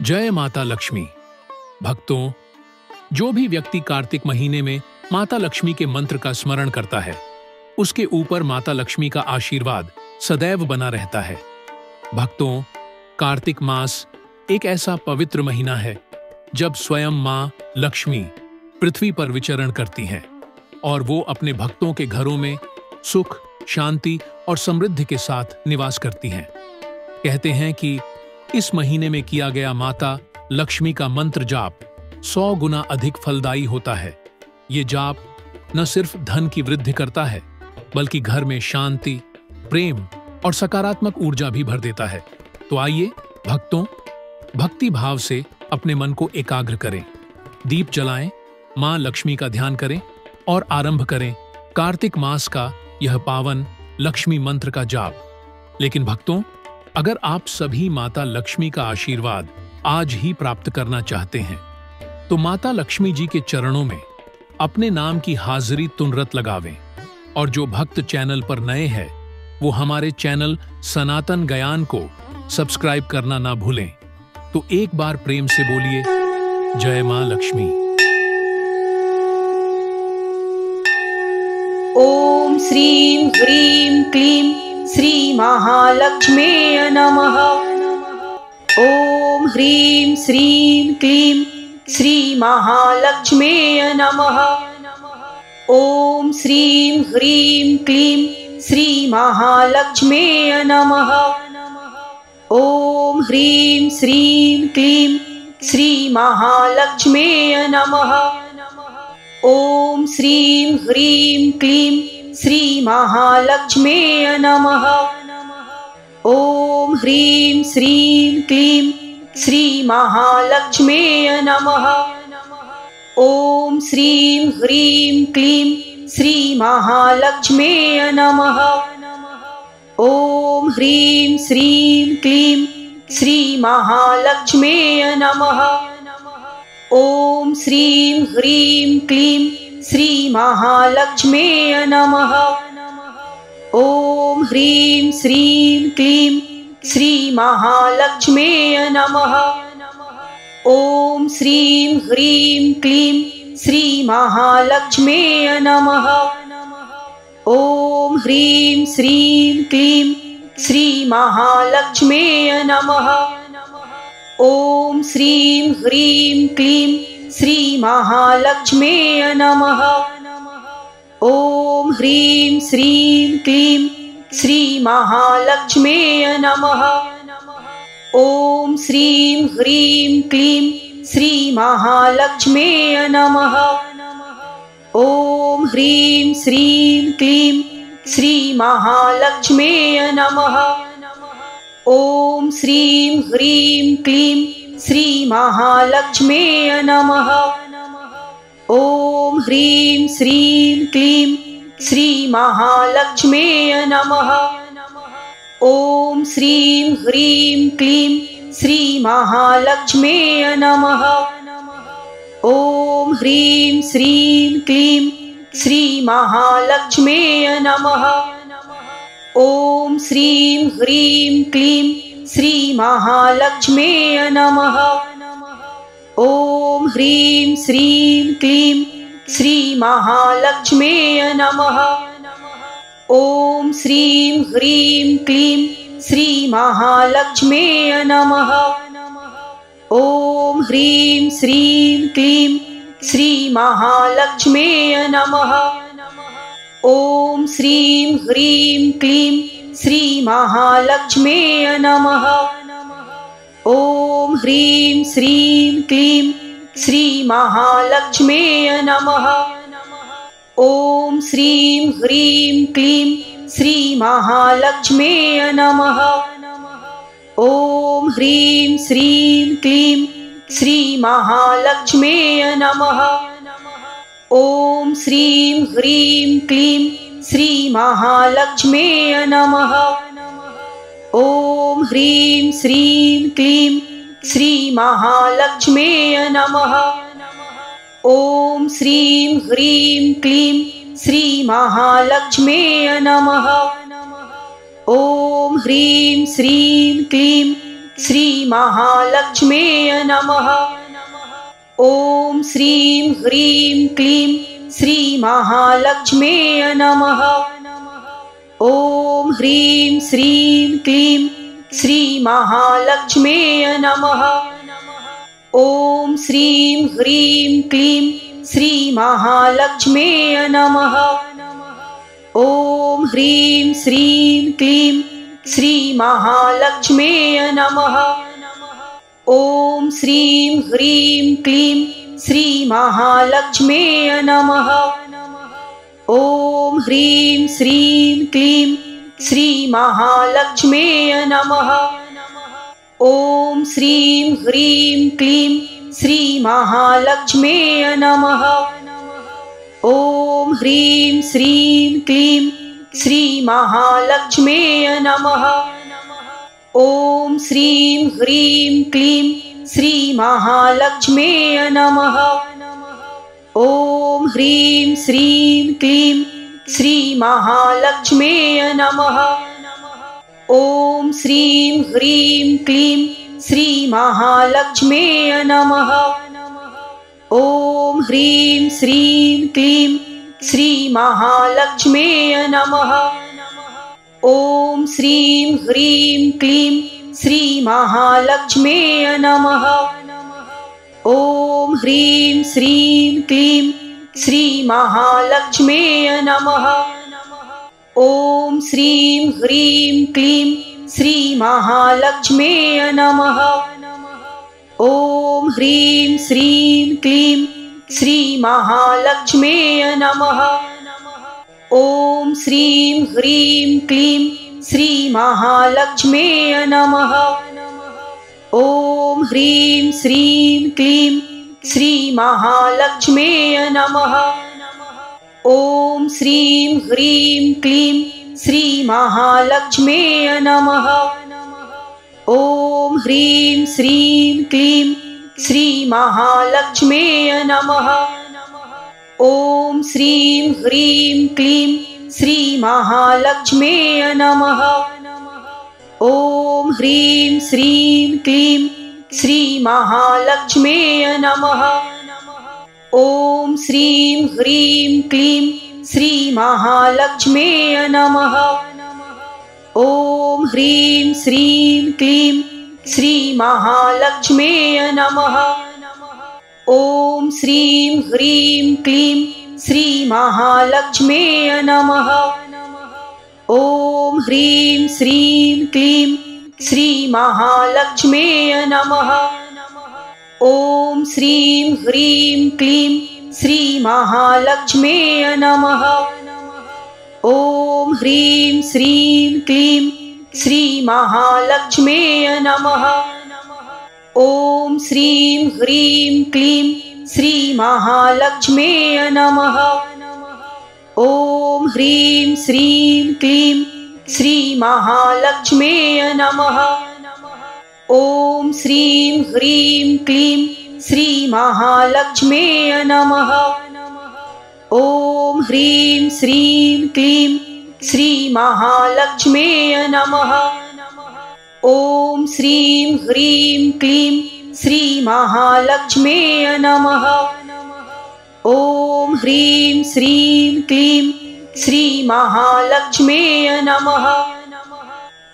जय माता लक्ष्मी। भक्तों, जो भी व्यक्ति कार्तिक महीने में माता लक्ष्मी के मंत्र का स्मरण करता है, उसके ऊपर माता लक्ष्मी का आशीर्वाद सदैव बना रहता है। भक्तों, कार्तिक मास एक ऐसा पवित्र महीना है जब स्वयं मां लक्ष्मी पृथ्वी पर विचरण करती हैं और वो अपने भक्तों के घरों में सुख, शांति और समृद्धि के साथ निवास करती हैं। कहते हैं कि इस महीने में किया गया माता लक्ष्मी का मंत्र जाप 100 गुना अधिक फलदायी होता है। ये जाप न सिर्फ धन की वृद्धि करता है, बल्कि घर में शांति, प्रेम और सकारात्मक ऊर्जा भी भर देता है। तो आइए भक्तों, भक्ति भाव से अपने मन को एकाग्र करें, दीप जलाएं, मां लक्ष्मी का ध्यान करें और आरंभ करें कार्तिक मास का यह पावन लक्ष्मी मंत्र का जाप। लेकिन भक्तों, अगर आप सभी माता लक्ष्मी का आशीर्वाद आज ही प्राप्त करना चाहते हैं, तो माता लक्ष्मी जी के चरणों में अपने नाम की हाजिरी तुनरत लगावें। और जो भक्त चैनल पर नए हैं, वो हमारे चैनल सनातन ज्ञान को सब्सक्राइब करना ना भूलें। तो एक बार प्रेम से बोलिए, जय मां लक्ष्मी। ओम श्रीं ह्रीं क्लीं श्री महालक्ष्म्यै नमः। ओम ह्रीं श्रीं क्लीं श्री महालक्ष्म्यै नमः। ओम श्रीं ह्रीं क्लीं श्री महालक्ष्म्यै नमः। ओम ह्रीं श्रीं क्लीं श्री महालक्ष्म्यै नमः। ओम श्रीं ह्रीं क्लीं श्री महालक्ष्म्यै नमः। ओम ह्रीं श्रीं क्लीं श्री महालक्ष्म्यै नमः। ओम श्रीं ह्रीं क्लीं श्री महालक्ष्म्यै नमः। ओम ह्रीं श्रीं क्लीं श्री महालक्ष्म्यै नमः। ओम श्रीं ह्रीं क्लीं श्री महालक्ष्म्यै नमः। ओम ह्रीं श्रीं क्लीं श्री महालक्ष्म्यै नमः। ओम श्रीं ह्रीं क्लीं श्री महालक्ष्म्यै नमः। ओम ह्रीं श्रीं क्लीं श्री महालक्ष्म्यै नमः। ओम श्रीं ह्रीं क्लीं श्री महालक्ष्म्यै नमः। ओम ह्रीं श्रीं क्लीं श्री महालक्ष्म्यै नमः। ओम श्रीं ह्रीं क्लीं श्री महालक्ष्म्यै नमः। ओम ह्रीं श्रीं क्लीं श्री महालक्ष्म्यै नमः। ओम श्रीं ह्रीं क्लीं श्री महालक्ष्म्यै नमः। ओम ह्रीं श्रीं क्लीं श्री महालक्ष्म्यै नमः। ओम श्रीं ह्रीं क्लीं श्री महालक्ष्म्यै नमः। ओम ह्रीं श्रीं क्लीं श्री महालक्ष्म्यै नमः। ओम श्रीं ह्रीं क्लीं श्री महालक्ष्म्यै नमः। ओम ह्रीं श्रीं क्लीं श्री महालक्ष्म्यै नमः। ओम श्रीं ह्रीं क्लीं श्री महालक्ष्म्यै नमः। ओम ह्रीं श्रीं क्लीं श्री महालक्ष्म्यै नमः। ओम श्रीं ह्रीं क्लीं श्री महालक्ष्म्यै नमः। ओम ह्रीं श्रीं क्लीं श्री महालक्ष्म्यै नमः। ओम श्रीं ह्रीं क्लीं श्री महालक्ष्म्यै नमः। ओम ह्रीं श्रीं क्लीं श्री महालक्ष्म्यै नमः। ओम श्रीं ह्रीं क्लीं श्री महालक्ष्म्यै नमः। ओम ह्रीं श्रीं क्लीं श्री महालक्ष्म्यै नमः। ओम श्रीं ह्रीं क्लीं श्री महालक्ष्म्यै नमः। ओम ह्रीं श्रीं क्लीं श्रीमहालक्ष्म्यै नमः। ॐ श्रीं ह्रीं क्लीं श्रीमहालक्ष्म्यै नमः। ॐ ह्रीं श्रीं क्लीं श्रीमहालक्ष्म्यै नमः। ॐ श्रीं ह्रीं क्लीं श्रीमहालक्ष्म्यै नमः। ॐ ह्रीं श्रीं क्लीं श्रीमहालक्ष्म्यै नमः। ॐ श्रीं ह्रीं क्लीं श्रीमहालक्ष्म्यै नमः। ॐ ह्रीं श्रीं क्लीं श्रीमहालक्ष्म्यै नमः। ॐ श्रीं ह्रीं क्लीं श्रीमहालक्ष्म्यै नमः। ॐ ह्रीं श्रीं क्लीं श्रीमहालक्ष्म्यै नमः। ॐ श्रीं ह्रीं क्लीं श्रीमहालक्ष्म्यै नमः। ॐ ह्रीं श्रीं क्लीं श्रीमहालक्ष्म्यै नमः। ॐ श्रीं ह्रीं क्लीं श्रीमहालक्ष्म्यै नमः। ॐ ह्रीं श्रीं क्लीं श्रीमहालक्ष्म्यै नमः। ॐ श्रीं ह्रीं क्लीं श्रीमहालक्ष्म्यै नमः। ॐ ह्रीं श्रीं क्लीं श्रीमहालक्ष्म्यै नमः। ॐ श्रीं ह्रीं क्लीं श्रीमहालक्ष्म्यै नमः। ॐ ह्रीं श्रीं क्लीं श्रीमहालक्ष्म्यै नमः। ॐ श्रीं ह्रीं क्लीं श्रीमहालक्ष्म्यै नमः। ॐ ह्रीं श्रीं क्लीं श्रीमहालक्ष्म्यै नमः। ॐ श्रीं ह्रीं क्लीं श्रीमहालक्ष्म्यै नमः। ॐ ह्रीं श्रीं क्लीं श्रीमहालक्ष्म्यै नमः। ॐ श्रीं ह्रीं क्लीं श्रीमहालक्ष्म्यै नमः। ॐ ह्रीं श्रीं क्लीं श्रीमहालक्ष्म्यै नमः। ॐ श्रीं ह्रीं क्लीं श्रीमहालक्ष्म्यै नमः। ॐ ह्रीं श्रीं क्लीं श्रीमहालक्ष्म्यै नमः। ॐ श्रीं ह्रीं क्लीं श्रीमहालक्ष्म्यै नमः। ॐ ह्रीं श्रीं क्लीं श्रीमहालक्ष्म्यै नमः। ॐ श्रीं ह्रीं क्लीं श्रीमहालक्ष्म्यै नमः। ॐ ह्रीं श्रीं क्लीं श्रीमहालक्ष्म्यै नमः। ॐ श्रीं ह्रीं क्लीं श्रीमहालक्ष्म्यै नमः। ॐ ह्रीं श्रीं क्लीं श्रीमहालक्ष्म्यै नमः। ॐ श्रीं ह्रीं क्लीं श्रीमहालक्ष्म्यै नमः। ॐ ह्रीं श्रीं क्लीं श्रीमहालक्ष्म्यै नमः। ॐ श्रीं ह्रीं क्लीं श्रीमहालक्ष्म्यै नमः। ॐ ह्रीं श्रीं क्लीं श्रीमहालक्ष्म्यै नमः।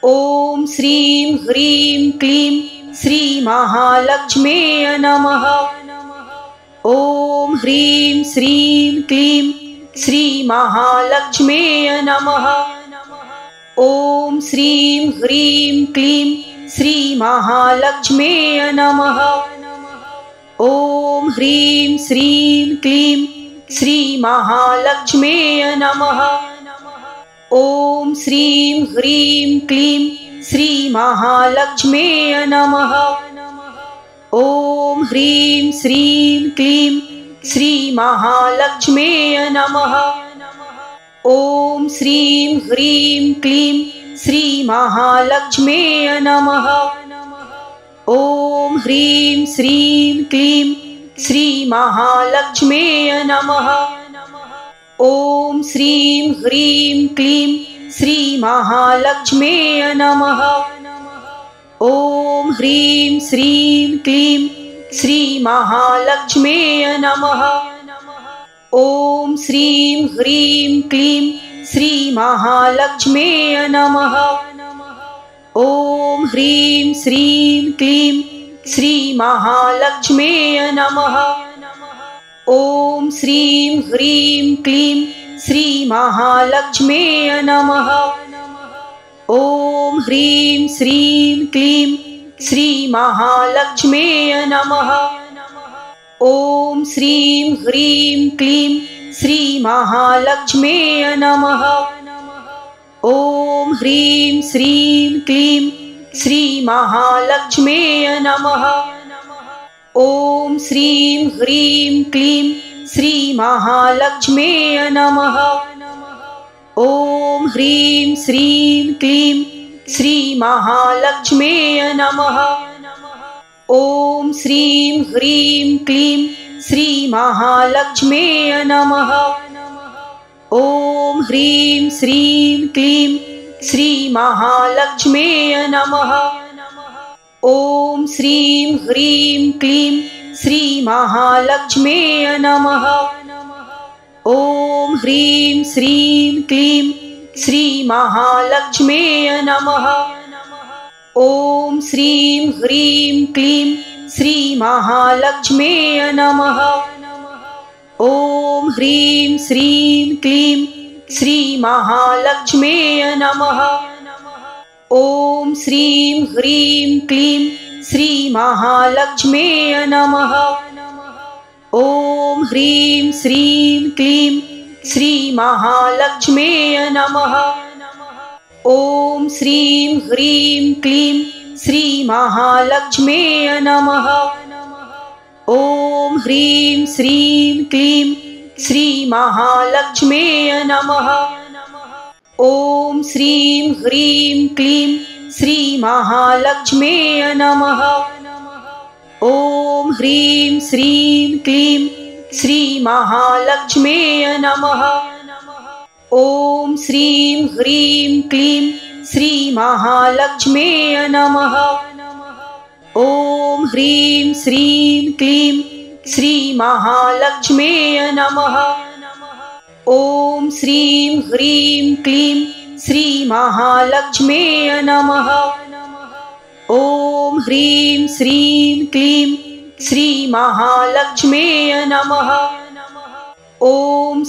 ॐ श्रीं ह्रीं क्लीं श्रीमहालक्ष्म्यै नमः। ॐ ह्रीं श्रीं क्लीं श्रीमहालक्ष्म्यै नमः। ॐ श्रीं ह्रीं क्लीं श्रीमहालक्ष्म्यै नमः। ॐ ह्रीं श्रीं क्लीं श्रीमहालक्ष्म्यै नमः। ॐ श्रीं ह्रीं क्लीं श्रीमहालक्ष्म्यै नमः। ॐ ह्रीं श्रीं क्लीं श्रीमहालक्ष्म्यै नमः। ॐ श्रीं ह्रीं क्लीं श्रीमहालक्ष्म्यै नमः। ॐ ह्रीं श्रीं क्लीं श्रीमहालक्ष्म्यै नमः। ॐ श्रीं ह्रीं क्लीं श्रीमहालक्ष्म्यै नमः। ॐ ह्रीं श्रीं क्लीं श्रीमहालक्ष्म्यै नमः। ॐ श्रीं ह्रीं क्लीं श्रीमहालक्ष्म्यै नमः। ॐ ह्रीं श्रीं क्लीं श्रीमहालक्ष्म्यै नमः। ॐ श्रीं ह्रीं क्लीं श्रीमहालक्ष्म्यै नमः। ॐ ह्रीं श्रीं क्लीं श्रीमहालक्ष्म्यै नमः। ॐ श्रीं ह्रीं क्लीं श्रीमहालक्ष्म्यै नमः। ॐ ह्रीं श्रीं क्लीं श्रीमहालक्ष्म्यै नमः। ॐ श्रीं ह्रीं क्लीं श्रीमहालक्ष्म्यै नमः। ॐ ह्रीं श्रीं क्लीं श्रीमहालक्ष्म्यै नमः। ॐ श्रीं ह्रीं क्लीं श्रीमहालक्ष्म्यै नमः। ॐ ह्रीं श्रीं क्लीं श्रीमहालक्ष्म्यै नमः। ॐ श्रीं ह्रीं क्लीं श्रीमहालक्ष्म्यै नमः। ॐ ह्रीं श्रीं क्लीं श्रीमहालक्ष्म्यै नमः। ॐ श्रीं ह्रीं क्लीं श्रीमहालक्ष्म्यै नमः। ॐ ह्रीं श्रीं क्लीं श्रीमहालक्ष्म्यै नमः। ॐ श्रीं ह्रीं क्लीं श्रीमहालक्ष्म्यै नमः। ॐ ह्रीं श्रीं क्लीं श्रीमहालक्ष्म्यै नमः। ॐ श्रीं ह्रीं क्लीं श्रीमहालक्ष्म्यै नमः। ॐ ह्रीं श्रीं क्लीं श्रीमहालक्ष्म्यै नमः। ॐ श्रीं ह्रीं क्लीं श्रीमहालक्ष्म्यै नमः। ॐ ह्रीं श्रीं क्लीं श्रीमहालक्ष्म्यै नमः। ॐ श्रीं ह्रीं क्लीं श्रीमहालक्ष्म्यै नमः। ॐ ह्रीं श्रीं क्लीं श्रीमहालक्ष्म्यै नमः। ॐ श्रीं ह्रीं क्लीं श्रीमहालक्ष्म्यै नमः। ॐ ह्रीं श्रीं क्लीं श्रीमहालक्ष्म्यै नमः। ॐ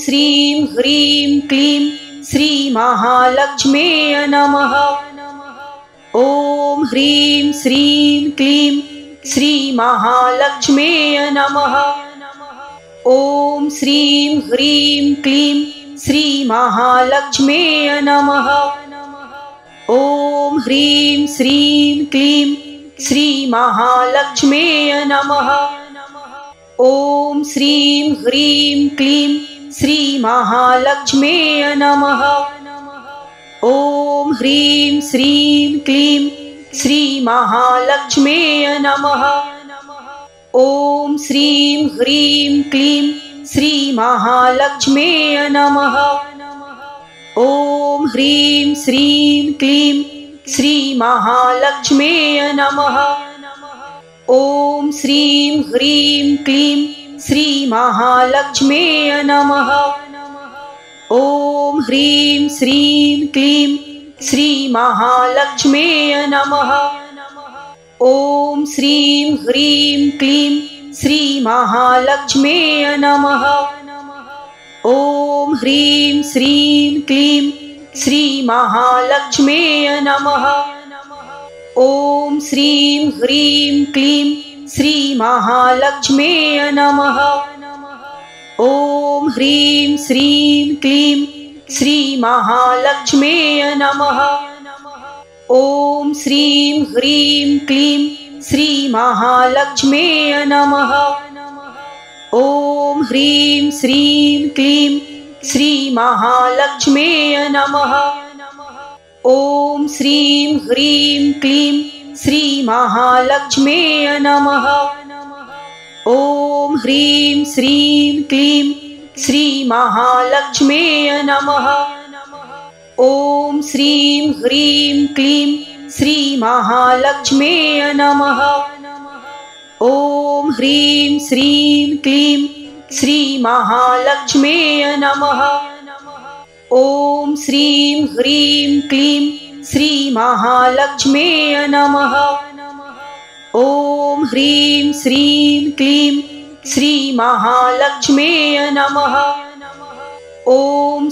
श्रीं ह्रीं क्लीं श्रीमहालक्ष्म्यै नमः। ॐ ह्रीं श्रीं क्लीं श्रीमहालक्ष्म्यै नमः। ॐ श्रीं ह्रीं क्लीं श्रीमहालक्ष्म्यै नमः। ॐ ह्रीं श्रीं क्लीं श्रीमहालक्ष्म्यै नमः। ॐ श्रीं ह्रीं क्लीं श्रीमहालक्ष्म्यै नमः। ॐ ह्रीं श्रीं क्लीं श्रीमहालक्ष्म्यै नमः। ॐ श्रीं ह्रीं क्लीं श्रीमहालक्ष्म्यै नमः। ॐ ह्रीं श्रीं क्लीं श्रीमहालक्ष्म्यै नमः। ॐ श्रीं ह्रीं क्लीं श्रीमहालक्ष्म्यै नमः। ॐ ह्रीं श्रीं क्लीं श्रीमहालक्ष्म्यै नमः। ॐ श्रीं ह्रीं क्लीं श्रीमहालक्ष्म्यै नमः। ॐ ह्रीं श्रीं क्लीं श्रीमहालक्ष्म्यै नमः। ॐ श्रीं ह्रीं क्लीं श्रीमहालक्ष्म्यै नमः। ॐ ह्रीं श्रीं क्लीं श्रीमहालक्ष्म्यै नमः। ॐ श्रीं ह्रीं क्लीं श्रीमहालक्ष्म्यै नमः। ॐ ह्रीं श्रीं क्लीं श्रीमहालक्ष्म्यै नमः। ॐ श्रीं ह्रीं क्लीं श्रीमहालक्ष्म्यै नमः। ॐ ह्रीं श्रीं क्लीं श्रीमहालक्ष्म्यै नमः। ॐ श्रीं ह्रीं क्लीं श्रीमहालक्ष्म्यै नमः। ॐ ह्रीं श्रीं क्लीं श्रीमहालक्ष्म्यै नमः। ॐ श्रीं ह्रीं क्लीं श्रीमहालक्ष्म्यै नमः। ॐ ह्रीं श्रीं क्लीं श्रीमहालक्ष्म्यै नमः। ॐ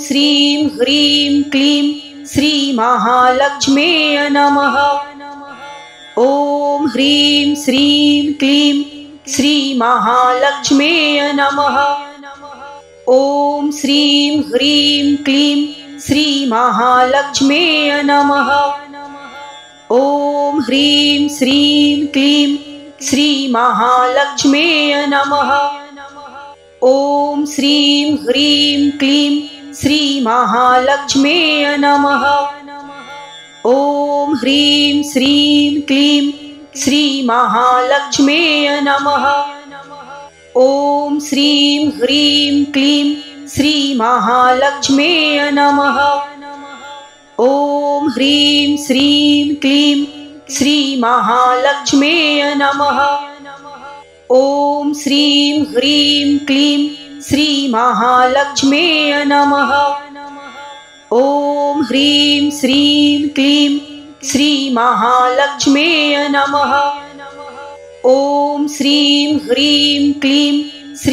श्रीं ह्रीं क्लीं श्रीमहालक्ष्म्यै नमः। ॐ ह्रीं श्रीं क्लीं श्रीमहालक्ष्म्यै नमः। ॐ श्रीं ह्रीं क्लीं श्रीमहालक्ष्म्यै नमः। ॐ ह्रीं श्रीं क्लीं श्रीमहालक्ष्म्यै नमः। ॐ श्रीं ह्रीं क्लीं श्रीमहालक्ष्म्यै नमः। ॐ ह्रीं श्रीं क्लीं श्रीमहालक्ष्म्यै नमः। ॐ श्रीं ह्रीं क्लीं श्रीमहालक्ष्म्यै नमः। ॐ ह्रीं श्रीं क्लीं श्रीमहालक्ष्म्यै नमः। ॐ श्रीं ह्रीं क्लीं श्रीमहालक्ष्म्यै नमः। ॐ ह्रीं श्रीं क्लीं श्रीमहालक्ष्म्यै नमः। ॐ श्रीं ह्रीं क्लीं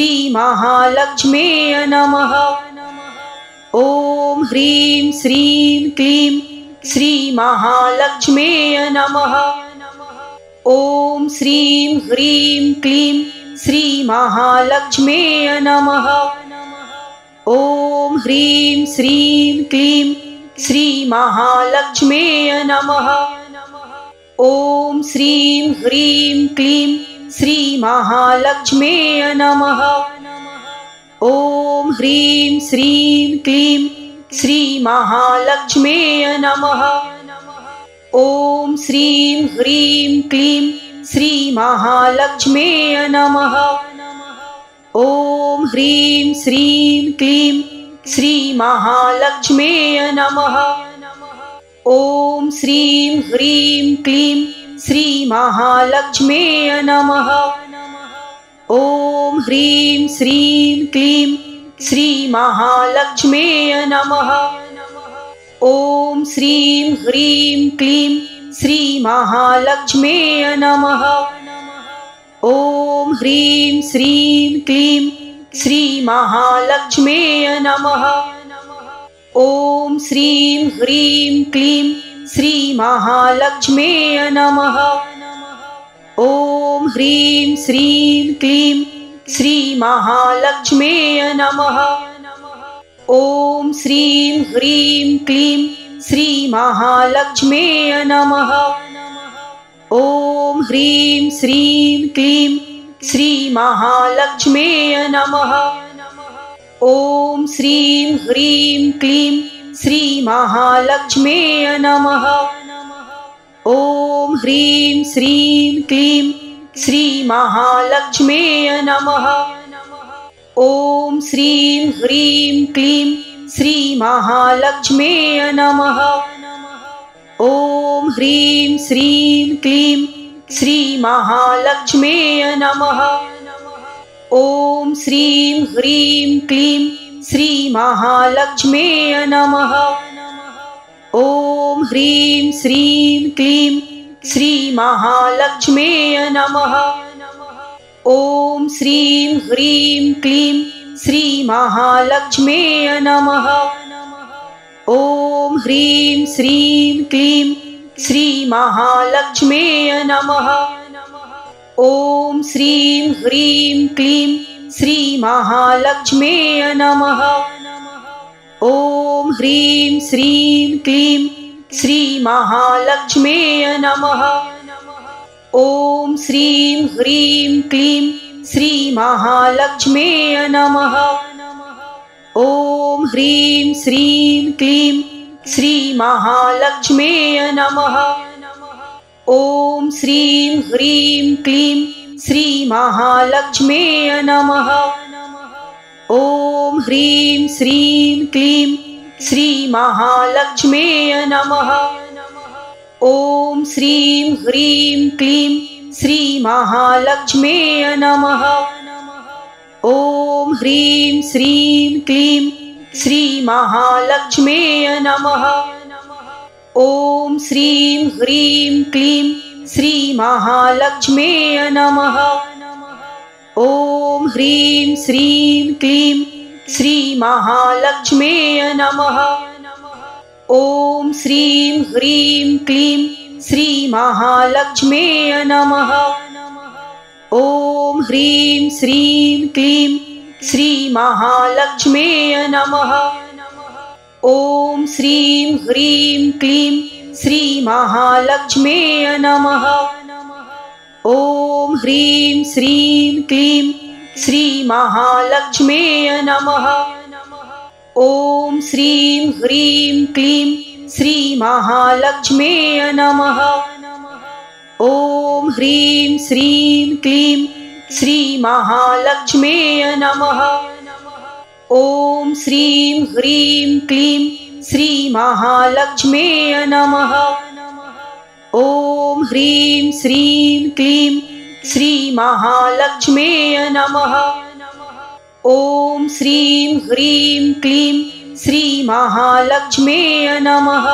श्रीमहालक्ष्म्यै नमः। ॐ ह्रीं श्रीं क्लीं श्रीमहालक्ष्म्यै नमः। ॐ श्रीं ह्रीं क्लीं श्रीमहालक्ष्म्यै नमः। ॐ ह्रीं श्रीं क्लीं श्रीमहालक्ष्म्यै नमः। ॐ श्रीं ह्रीं क्लीं श्रीमहालक्ष्म्यै नमः। ॐ ह्रीं श्रीं क्लीं श्रीमहालक्ष्म्यै नमः। ॐ श्रीं ह्रीं क्लीं श्रीमहालक्ष्म्यै नमः। ॐ ह्रीं श्रीं क्लीं श्रीमहालक्ष्म्यै नमः। ॐ श्रीं ह्रीं क्लीं श्रीमहालक्ष्म्यै नमः। ॐ ह्रीं श्रीं क्लीं श्रीमहालक्ष्म्यै नमः। ॐ श्रीं ह्रीं क्लीं श्रीमहालक्ष्म्यै नमः। ॐ ह्रीं श्रीं क्लीं श्रीमहालक्ष्म्यै नमः। ॐ श्रीं ह्रीं क्लीं श्रीमहालक्ष्म्यै नमः। ॐ ह्रीं श्रीं क्लीं श्रीमहालक्ष्म्यै नमः। ॐ श्रीं ह्रीं क्लीं श्रीमहालक्ष्म्यै नमः। ॐ ह्रीं श्रीं क्लीं श्रीमहालक्ष्म्यै नमः। ॐ श्रीं ह्रीं क्लीं श्रीमहालक्ष्म्यै नमः। ॐ ह्रीं श्रीं क्लीं श्रीमहालक्ष्म्यै नमः। ॐ श्रीं ह्रीं क्लीं श्रीमहालक्ष्म्यै नमः। ॐ ह्रीं श्रीं क्लीं श्रीमहालक्ष्म्यै नमः। ॐ श्रीं ह्रीं क्लीं श्रीमहालक्ष्म्यै नमः। ॐ ह्रीं श्रीं क्लीं श्रीमहालक्ष्म्यै नमः। ॐ श्रीं ह्रीं क्लीं श्रीमहालक्ष्म्यै नमः। ॐ ह्रीं श्रीं क्लीं श्रीमहालक्ष्म्यै नमः। ॐ श्रीं ह्रीं क्लीं श्रीमहालक्ष्म्यै नमः। ॐ ह्रीं श्रीं क्लीं श्रीमहालक्ष्म्यै नमः। ॐ श्रीं ह्रीं क्लीं श्रीमहालक्ष्म्यै नमः। ॐ ह्रीं श्रीं क्लीं श्रीमहालक्ष्म्यै नमः। ॐ श्रीं ह्रीं क्लीं श्रीमहालक्ष्म्यै नमः। ॐ ह्रीं श्रीं क्लीं श्रीमहालक्ष्म्यै नमः। ॐ श्रीं ह्रीं क्लीं श्रीमहालक्ष्म्यै नमः। ॐ ह्रीं श्रीं क्लीं श्रीमहालक्ष्म्यै नमः। ॐ श्रीं ह्रीं क्लीं श्रीमहालक्ष्म्यै नमः। ॐ ह्रीं श्रीं क्लीं श्रीमहालक्ष्म्यै नमः। ॐ श्रीं ह्रीं क्लीं श्रीमहालक्ष्म्यै नमः। ॐ ह्रीं श्रीं क्लीं श्रीमहालक्ष्म्यै नमः। ॐ श्रीं ह्रीं क्लीं श्रीमहालक्ष्म्यै नमः। ॐ ह्रीं श्रीं क्लीं श्रीमहालक्ष्म्यै नमः। ॐ श्रीं ह्रीं क्लीं श्रीमहालक्ष्म्यै नमः। ॐ ह्रीं श्रीं क्लीं श्रीमहालक्ष्म्यै नमः। ॐ श्रीं ह्रीं क्लीं श्रीमहालक्ष्म्यै नमः। ॐ ह्रीं श्रीं क्लीं श्रीमहालक्ष्म्यै नमः। ॐ श्रीं ह्रीं क्लीं श्रीमहालक्ष्म्यै नमः।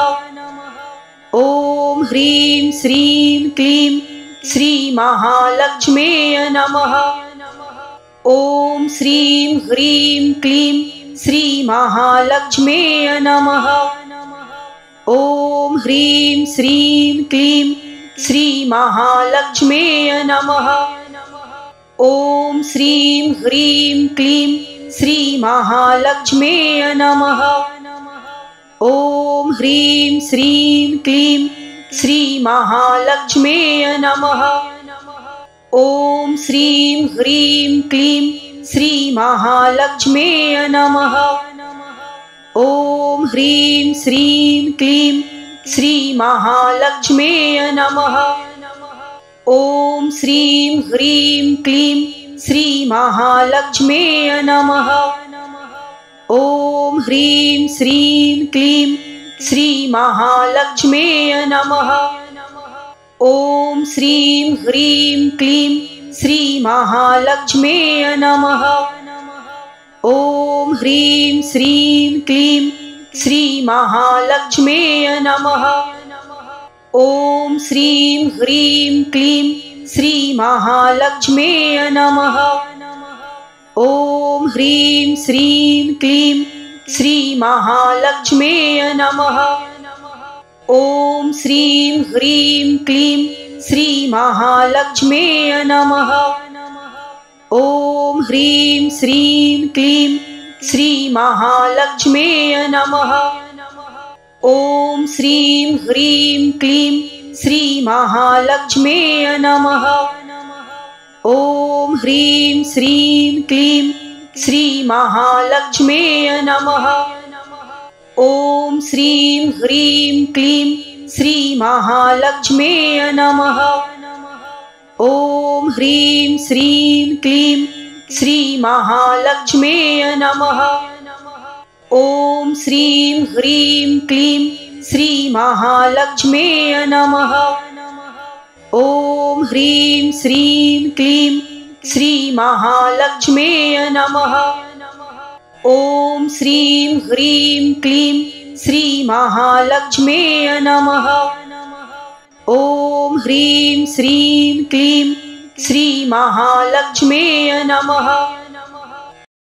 ॐ ह्रीं श्रीं क्लीं श्रीमहालक्ष्म्यै नमः। ॐ श्रीं ह्रीं क्लीं श्रीमहालक्ष्म्यै नमः। ॐ ह्रीं श्रीं क्लीं श्रीमहालक्ष्म्यै नमः। ॐ श्रीं ह्रीं क्लीं श्रीमहालक्ष्म्यै नमः। ॐ ह्रीं श्रीं क्लीं श्रीमहालक्ष्म्यै नमः। ॐ श्रीं ह्रीं क्लीं श्रीमहालक्ष्म्यै नमः। ॐ ह्रीं श्रीं क्लीं श्रीमहालक्ष्म्यै नमः। ॐ श्रीं ह्रीं क्लीं श्रीमहालक्ष्म्यै नमः। ॐ ह्रीं श्रीं क्लीं श्रीमहालक्ष्म्यै नमः। ॐ श्रीं ह्रीं क्लीं श्रीमहालक्ष्म्यै नमः। ॐ ह्रीं श्रीं क्लीं श्रीमहालक्ष्म्यै नमः। ॐ श्रीं ह्रीं क्लीं श्रीमहालक्ष्म्यै नमः। ॐ ह्रीं श्रीं क्लीं श्रीमहालक्ष्म्यै नमः। ॐ श्रीं ह्रीं क्लीं श्रीमहालक्ष्म्यै नमः। ॐ ह्रीं श्रीं क्लीं श्रीमहालक्ष्म्यै नमः। ॐ श्रीं ह्रीं क्लीं श्रीमहालक्ष्म्यै नमः। ॐ ह्रीं श्रीं क्लीं श्रीमहालक्ष्म्यै नमः। ॐ श्रीं ह्रीं क्लीं श्रीमहालक्ष्म्यै नमः। ॐ ह्रीं श्रीं क्लीं श्रीमहालक्ष्म्यै नमः। ॐ श्रीं ह्रीं क्लीं श्रीमहालक्ष्म्यै नमः। ॐ ह्रीं श्रीं क्लीं श्रीमहालक्ष्म्यै नमः। ॐ श्रीं ह्रीं क्लीं श्रीमहालक्ष्म्यै नमः। ॐ ह्रीं श्रीं क्लीं श्रीमहालक्ष्म्यै नमः।